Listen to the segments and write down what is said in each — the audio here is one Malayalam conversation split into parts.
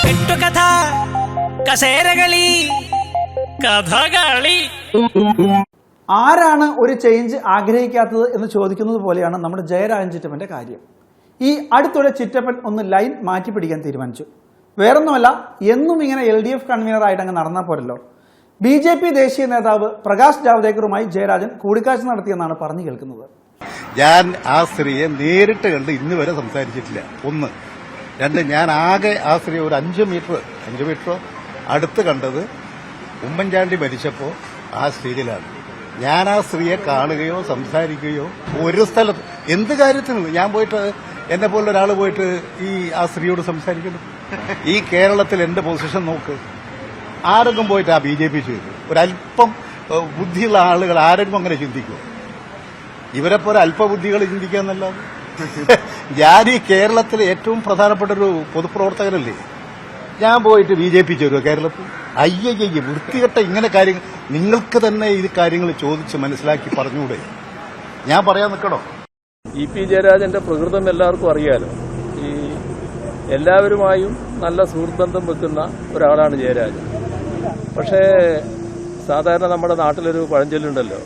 കെട്ടുകഥ കസേരകളി കഥകളി. ആരാണ് ഒരു ചേഞ്ച് ആഗ്രഹിക്കാത്തത് എന്ന് ചോദിക്കുന്നത് പോലെയാണ് നമ്മുടെ ജയരാജൻ ചിറ്റപ്പന്റെ കാര്യം. ഈ അടുത്തിടെ ചിറ്റപ്പൻ ഒന്ന് ലൈൻ മാറ്റി പിടിക്കാൻ തീരുമാനിച്ചു. വേറൊന്നുമല്ല, എന്നും ഇങ്ങനെ LDF കൺവീനറായിട്ട് അങ്ങ് നടന്നാൽ പോരല്ലോ. BJP ദേശീയ നേതാവ് പ്രകാശ് ജാവ്ദേക്കറുമായി ജയരാജൻ കൂടിക്കാഴ്ച നടത്തിയെന്നാണ് പറഞ്ഞു കേൾക്കുന്നത്. ഞാൻ ആ സ്ത്രീയെ നേരിട്ട് കണ്ട് ഇന്ന് വരെ സംസാരിച്ചിട്ടില്ല. ഒന്ന്. രണ്ട്, ഞാൻ ആകെ ആ സ്ത്രീ ഒരു 5 മീറ്ററോ അടുത്ത് കണ്ടത് ഉമ്മൻചാണ്ടി മരിച്ചപ്പോൾ ആ സ്റ്റേജിലാണ്. ഞാൻ ആ സ്ത്രീയെ കാണുകയോ സംസാരിക്കുകയോ ഒരു സ്ഥലത്ത് എന്ത് കാര്യത്തിനും ഞാൻ പോയിട്ട് എന്നെ പോലെ ഒരാൾ പോയിട്ട് ആ സ്ത്രീയോട് സംസാരിക്കണം. ഈ കേരളത്തിൽ എന്റെ പൊസിഷൻ നോക്ക്. ആരെങ്കിലും പോയിട്ട് ആ BJP ചെയ്തു ഒരല്പം ബുദ്ധിയുള്ള ആളുകൾ ആരെങ്കിലും അങ്ങനെ ചിന്തിക്കുമോ? ഇവരെ പോലെ അല്പബുദ്ധികൾ ചിന്തിക്കാന്നല്ലാതെ. ഞാൻ ഈ കേരളത്തിലെ ഏറ്റവും പ്രധാനപ്പെട്ട ഒരു പൊതുപ്രവർത്തകനല്ലേ. ഞാൻ പോയിട്ട് BJP ചേരുവോ കേരളത്തിൽ? അയ്യയ്യ, വൃത്തികെട്ട ഇങ്ങനെ കാര്യങ്ങൾ നിങ്ങൾക്ക് തന്നെ ഈ കാര്യങ്ങൾ ചോദിച്ച് മനസ്സിലാക്കി പറഞ്ഞുകൂടെ? ഞാൻ പറയാൻ നിൽക്കണോ? EP ജയരാജന്റെ പ്രകൃതം എല്ലാവർക്കും അറിയാലോ. ഈ എല്ലാവരുമായും നല്ല സുഹൃത്ത് ബന്ധം വെക്കുന്ന ഒരാളാണ് ജയരാജൻ. പക്ഷേ സാധാരണ നമ്മുടെ നാട്ടിലൊരു പഴഞ്ചൊല്ലുണ്ടല്ലോ,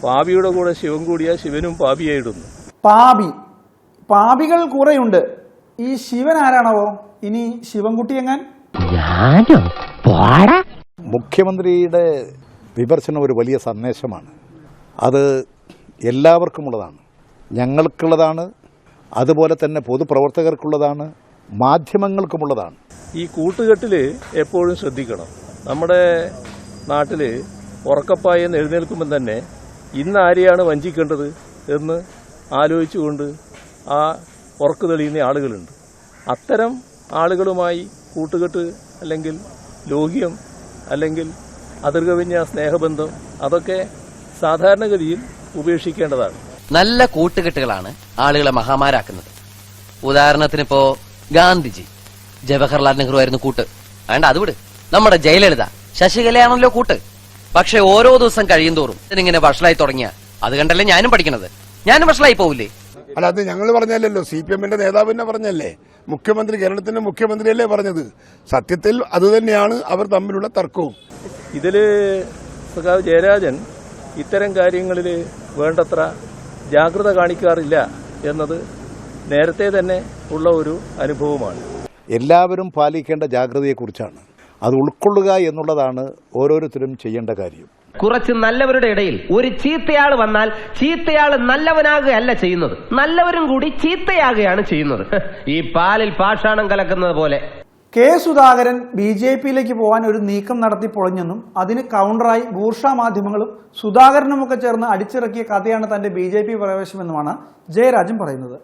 പാപിയുടെ കൂടെ ശിവൻ കൂടിയാൽ ശിവനും പാപിയായിടുന്നു. പാപികൾ കുറെയുണ്ട്. ഈ ശിവൻ ആരാണവോ? ഇനി ശിവൻകുട്ടി എങ്ങാൻ? മുഖ്യമന്ത്രിയുടെ വിമർശനം ഒരു വലിയ സന്ദേശമാണ്. അത് എല്ലാവർക്കുമുള്ളതാണ്, ഞങ്ങൾക്കുള്ളതാണ്, അതുപോലെ തന്നെ പൊതുപ്രവർത്തകർക്കുള്ളതാണ്, മാധ്യമങ്ങൾക്കുമുള്ളതാണ്. ഈ കൂട്ടുകെട്ടിൽ എപ്പോഴും ശ്രദ്ധിക്കണം. നമ്മുടെ നാട്ടിൽ ഉറക്കപ്പായെന്ന് എഴുന്നേൽക്കുമ്പോൾ തന്നെ ഇന്ന് ആരെയാണ് വഞ്ചിക്കേണ്ടത് എന്ന് ആലോചിച്ചുകൊണ്ട് ആ ഉറക്കു തെളിയുന്ന ആളുകളുണ്ട്. അത്തരം ആളുകളുമായി കൂട്ടുകെട്ട് അല്ലെങ്കിൽ ലോഹ്യം അല്ലെങ്കിൽ അതിർകവിഞ്ഞ സ്നേഹബന്ധം അതൊക്കെ സാധാരണഗതിയിൽ ഉപേക്ഷിക്കേണ്ടതാണ്. നല്ല കൂട്ടുകെട്ടുകളാണ് ആളുകളെ മഹാമാരാക്കുന്നത്. ഉദാഹരണത്തിന് ഇപ്പോ ഗാന്ധിജി ജവഹർലാൽ നെഹ്റു ആയിരുന്നു കൂട്ട്. വേണ്ട, അത് വിട്. നമ്മുടെ ജയലളിത ശശികലയാണല്ലോ കൂട്ട്. പക്ഷെ ഓരോ ദിവസം കഴിയും തോറും ഇതിങ്ങനെ വഷളായി തുടങ്ങിയ അത് കണ്ടല്ലേ ഞാനും പഠിക്കണത്. ഞാനും വഷളായി പോവില്ലേ? അല്ല, അത് ഞങ്ങൾ പറഞ്ഞല്ലോ, CPM-ന്റെ നേതാവ് തന്നെ പറഞ്ഞല്ലേ, മുഖ്യമന്ത്രി, കേരളത്തിന്റെ മുഖ്യമന്ത്രിയല്ലേ പറഞ്ഞത്. സത്യത്തിൽ അതുതന്നെയാണ് അവർ തമ്മിലുള്ള തർക്കവും. ഇതില് സഖാവ് ജയരാജൻ ഇത്തരം കാര്യങ്ങളിൽ വേണ്ടത്ര ജാഗ്രത കാണിക്കാറില്ല എന്നത് നേരത്തെ തന്നെ ഉള്ള ഒരു അനുഭവമാണ്. എല്ലാവരും പാലിക്കേണ്ട ജാഗ്രതയെക്കുറിച്ചാണ്. അത് ഉൾക്കൊള്ളുക എന്നുള്ളതാണ് ഓരോരുത്തരും ചെയ്യേണ്ട കാര്യം. കുറച്ച് നല്ലവരുടെ ഇടയിൽ ഒരു ചീത്തയാൾ വന്നാൽ ചീത്തയാൾ നല്ലവനാകുകയല്ല ചെയ്യുന്നത്, നല്ലവരും കൂടി ചീത്തയാകുകയാണ് ചെയ്യുന്നത്. ഈ പാലിൽ പാഷാണം കലക്കുന്നത് പോലെ. K. സുധാകരൻ BJP-യിലേക്ക് പോകാൻ ഒരു നീക്കം നടത്തി പൊളഞ്ഞെന്നും അതിന് കൗണ്ടറായി ബൂർഷ മാധ്യമങ്ങളും സുധാകരനുമൊക്കെ ചേർന്ന് അടിച്ചിറക്കിയ കഥയാണ് തന്റെ BJP പ്രവേശമെന്നുമാണ് ജയരാജൻ പറയുന്നത്.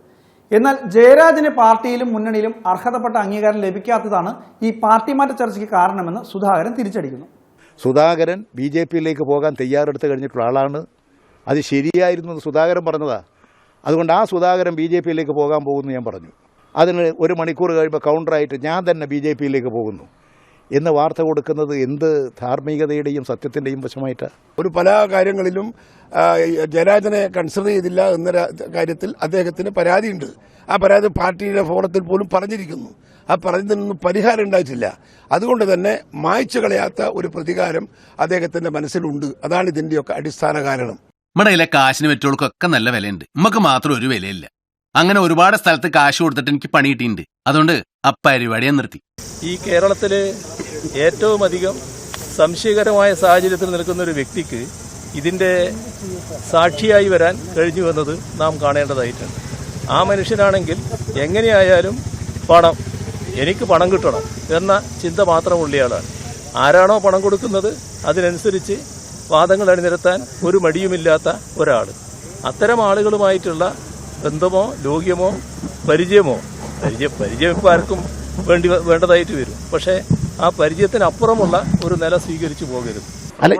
എന്നാൽ ജയരാജന് പാർട്ടിയിലും മുന്നണിയിലും അർഹതപ്പെട്ട അംഗീകാരം ലഭിക്കാത്തതാണ് ഈ പാർട്ടി മാറ്റ ചർച്ചയ്ക്ക് കാരണമെന്ന് സുധാകരൻ തിരിച്ചടിക്കുന്നു. സുധാകരൻ BJP-യിലേക്ക് പോകാൻ തയ്യാറെടുത്ത് കഴിഞ്ഞിട്ടുള്ള ആളാണ്. അത് ശരിയായിരുന്നു എന്ന് സുധാകരൻ പറഞ്ഞതാ. അതുകൊണ്ട് ആ സുധാകരൻ BJP-യിലേക്ക് പോകാൻ പോകുന്നു ഞാൻ പറഞ്ഞു. അതിന് 1 മണിക്കൂർ കഴിയുമ്പോൾ കൗണ്ടറായിട്ട് ഞാൻ തന്നെ BJP-യിലേക്ക് പോകുന്നു എന്ന് വാർത്ത കൊടുക്കുന്നത് എന്ത് ധാർമ്മികതയുടെയും സത്യത്തിൻ്റെയും വശമായിട്ടാണ്? ഒരു പല കാര്യങ്ങളിലും ജയരാജനെ കൺസിഡർ ചെയ്തില്ല എന്ന കാര്യത്തിൽ അദ്ദേഹത്തിന് പരാതിയുണ്ട്. ആ പരാതി പാർട്ടിയുടെ ഫോറത്തിൽ പോലും പറഞ്ഞിരിക്കുന്നു. ആ പറഞ്ഞതിനൊന്നും പരിഹാരം ഉണ്ടായിട്ടില്ല. അതുകൊണ്ട് തന്നെ മായ്ച്ചു കളയാത്ത ഒരു പ്രതികാരം അദ്ദേഹത്തിന്റെ മനസ്സിലുണ്ട്. അതാണ് ഇതിന്റെയൊക്കെ അടിസ്ഥാന കാരണം. നമ്മുടെ കാശിന് പറ്റുകൾക്കൊക്കെ നല്ല വിലയുണ്ട്, നമുക്ക് മാത്രം ഒരു വിലയില്ല. അങ്ങനെ ഒരുപാട് സ്ഥലത്ത് കാശ് കൊടുത്തിട്ട് എനിക്ക് പണി കിട്ടിയിട്ടുണ്ട്. അതുകൊണ്ട് ആ പരിപാടിയെ നിർത്തി. ഈ കേരളത്തില് ഏറ്റവും അധികം സംശയകരമായ സാഹചര്യത്തിൽ നിൽക്കുന്ന ഒരു വ്യക്തിക്ക് ഇതിന്റെ സാക്ഷിയായി വരാൻ കഴിഞ്ഞു വന്നത് നാം കാണേണ്ടതായിട്ടുണ്ട്. ആ മനുഷ്യനാണെങ്കിൽ എങ്ങനെയായാലും എനിക്ക് പണം കിട്ടണം എന്ന ചിന്ത മാത്രമുള്ളയാളാണ്. ആരാണോ പണം കൊടുക്കുന്നത് അതിനനുസരിച്ച് വാദങ്ങൾ അണിനിരത്താൻ ഒരു മടിയുമില്ലാത്ത ഒരാൾ. അത്തരം ആളുകളുമായിട്ടുള്ള ബന്ധമോ ലോഹ്യമോ പരിചയം ഇപ്പോൾ ആർക്കും വേണ്ടതായിട്ട് വരും. പക്ഷേ ആ പരിചയത്തിനപ്പുറമുള്ള ഒരു നില സ്വീകരിച്ചു പോകരുത്. അല്ല,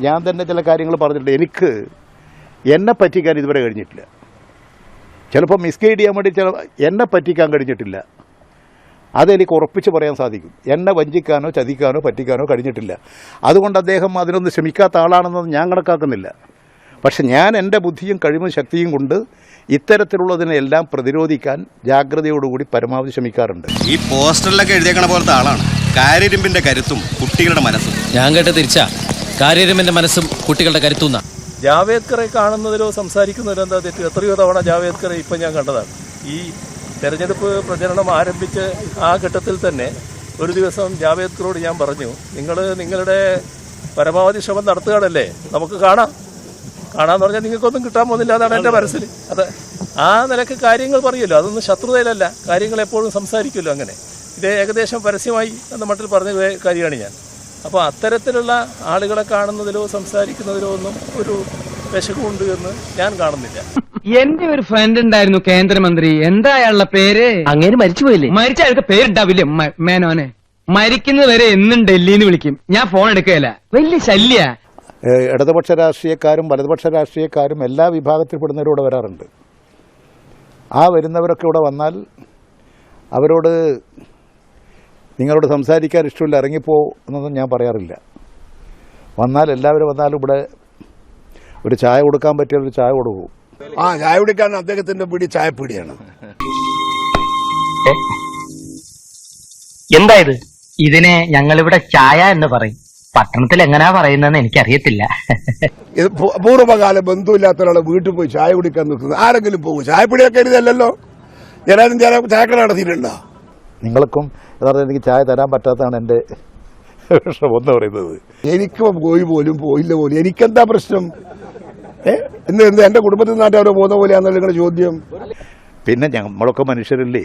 ഞാൻ തന്നെ ചില കാര്യങ്ങൾ പറഞ്ഞിട്ടുണ്ട്. എനിക്ക് എന്നെ പറ്റിക്കാൻ ഇതുവരെ കഴിഞ്ഞിട്ടില്ല. ചിലപ്പോൾ മിസ്ഗൈഡ് ചെയ്യാൻ വേണ്ടി എന്നെ പറ്റിക്കാൻ കഴിഞ്ഞിട്ടില്ല. അതെനിക്ക് ഉറപ്പിച്ച് പറയാൻ സാധിക്കും. എന്നെ വഞ്ചിക്കാനോ ചതിക്കാനോ പറ്റിക്കാനോ കഴിഞ്ഞിട്ടില്ല. അതുകൊണ്ട് അദ്ദേഹം അതിനൊന്നും ശ്രമിക്കാത്ത ആളാണെന്ന് ഞാൻ കണക്കാക്കുന്നില്ല. പക്ഷെ ഞാൻ എൻ്റെ ബുദ്ധിയും കഴിവും ശക്തിയും കൊണ്ട് ഇത്തരത്തിലുള്ളതിനെല്ലാം പ്രതിരോധിക്കാൻ ജാഗ്രതയോടുകൂടി പരമാവധി ശ്രമിക്കാറുണ്ട്. ഈ പോസ്റ്ററിലൊക്കെ എഴുതിയേക്കണ പോലത്തെ ആളാണ് കാര്യരുമ്പിന്റെ കരുത്തും കുട്ടികളുടെ മനസ്സും. ഞാൻ കേട്ട തിരിച്ചാ കാര്യരുമ്പിന്റെ മനസ്സും കുട്ടികളുടെ കരുത്തുന്ന. ജാവേദ്കറെ കാണുന്നതിലോ സംസാരിക്കുന്നതിലോ എന്താ തെറ്റ്? എത്രയോ തവണ ജാവേദ്കറെ ഇപ്പം ഞാൻ കണ്ടതാണ്. ഈ തെരഞ്ഞെടുപ്പ് പ്രചരണം ആരംഭിച്ച് ആ ഘട്ടത്തിൽ തന്നെ ഒരു ദിവസം ജാവേദ്കറോട് ഞാൻ പറഞ്ഞു, നിങ്ങൾ നിങ്ങളുടെ പരമാവധി ശ്രമം നടത്തുകയാണല്ലേ, നമുക്ക് കാണാന്ന് പറഞ്ഞാൽ നിങ്ങൾക്കൊന്നും കിട്ടാൻ പോകുന്നില്ല. അതാണ് എൻ്റെ മനസ്സിൽ. അത് ആ നിലക്ക് കാര്യങ്ങൾ പറയുമല്ലോ, അതൊന്നും ശത്രുതയിലല്ല, കാര്യങ്ങൾ എപ്പോഴും സംസാരിക്കുമല്ലോ. അങ്ങനെ ഇത് ഏകദേശം പരസ്യമായി എന്ന മട്ടിൽ പറഞ്ഞ കാര്യമാണ് ഞാൻ. അപ്പോൾ അത്തരത്തിലുള്ള ആളുകളെ കാണുന്നതിലോ സംസാരിക്കുന്നതിലോ ഒന്നും ഒരു വിശകുണ്ട് എന്ന് ഞാൻ കാണുന്നില്ല. എന്റെ ഒരു ഫ്രണ്ട് ഉണ്ടായിരുന്നു കേന്ദ്രമന്ത്രി, എന്താ അയാളുടെ പേര്? അങ്ങനെ മരിച്ചുപോയില്ലേ? മരിച്ച അയാൾക്ക് പേരുണ്ടാവില്ലേ? മേനോനെ. മരിക്കുന്നത് വരെ എന്നും ഡൽഹിന്ന് വിളിക്കും, ഞാൻ ഫോൺ എടുക്കുകയില്ല. വലിയ ശല്യ. ഇടതുപക്ഷ രാഷ്ട്രീയക്കാരും വലതുപക്ഷ രാഷ്ട്രീയക്കാരും എല്ലാ വിഭാഗത്തിൽപ്പെടുന്നവരും ഇവിടെ വരാറുണ്ട്. ആ വരുന്നവരൊക്കെ ഇവിടെ വന്നാൽ അവരോട് നിങ്ങളോട് സംസാരിക്കാൻ ഇഷ്ടമില്ല, ഇറങ്ങിപ്പോ എന്നൊന്നും ഞാൻ പറയാറില്ല. വന്നാൽ എല്ലാവരും വന്നാലും ഇവിടെ ഒരു ചായ കൊടുക്കാൻ പറ്റിയ ഒരു ചായ കൊടുക്കും. ചായ കുടിക്കാൻ അദ്ദേഹത്തിന്റെ പീടി ചായപ്പീടിയാണ്. എന്താ ഇത്? ഇതിനെ ഞങ്ങളിവിടെ ചായ എന്ന് പറയും. പട്ടണത്തിൽ എങ്ങനാ പറയുന്നതെന്ന് എനിക്കറിയത്തില്ല. ഇത് പൂർവ്വകാല ബന്ധുവില്ലാത്ത ഒരാളെ വീട്ടിൽ പോയി ചായ കുടിക്കാൻ നിൽക്കുന്നത് ആരെങ്കിലും പോകും? ചായപ്പീടിയൊക്കെ എഴുതല്ലോ. ജനാലും ചായക്കട നടത്തിയിട്ടുണ്ടോ? നിങ്ങൾക്കും യഥാർത്ഥം എനിക്ക് ചായ തരാൻ പറ്റാത്തതാണ് എൻ്റെ വിഷമം എന്ന് പറയുന്നത്. എനിക്ക് പോയി പോലും പോയില്ല പോലും എനിക്കെന്താ പ്രശ്നം? എന്താ എന്റെ കുടുംബത്തിൽ നിന്നായിട്ട് അവരെ പോകുന്ന പോലെയാണെന്നുള്ള നിങ്ങളുടെ ചോദ്യം? പിന്നെ നമ്മളൊക്കെ മനുഷ്യരല്ലേ,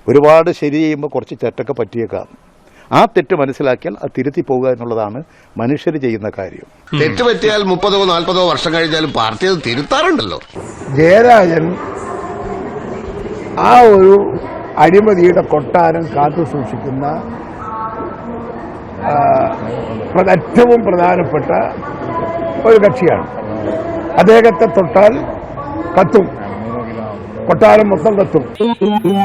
ഒരുപാട് ശരി ചെയ്യുമ്പോൾ കുറച്ച് തെറ്റൊക്കെ പറ്റിയേക്കാം. ആ തെറ്റ് മനസ്സിലാക്കിയാൽ അത് തിരുത്തി പോകുക എന്നുള്ളതാണ് മനുഷ്യർ ചെയ്യുന്ന കാര്യം. തെറ്റ് പറ്റിയാൽ 30-40 വർഷം കഴിഞ്ഞാലും പാർട്ടി അത് തിരുത്താറുണ്ടല്ലോ. ജയരാജൻ ആ ഒരു അഴിമതിയുടെ കൊട്ടാരം കാത്തു സൂക്ഷിക്കുന്ന ഏറ്റവും പ്രധാനപ്പെട്ട ഒരു കക്ഷിയാണ്. അദ്ദേഹത്തെ തൊട്ടാൽ കത്തും, കൊട്ടാരം മൊത്തം കത്തും.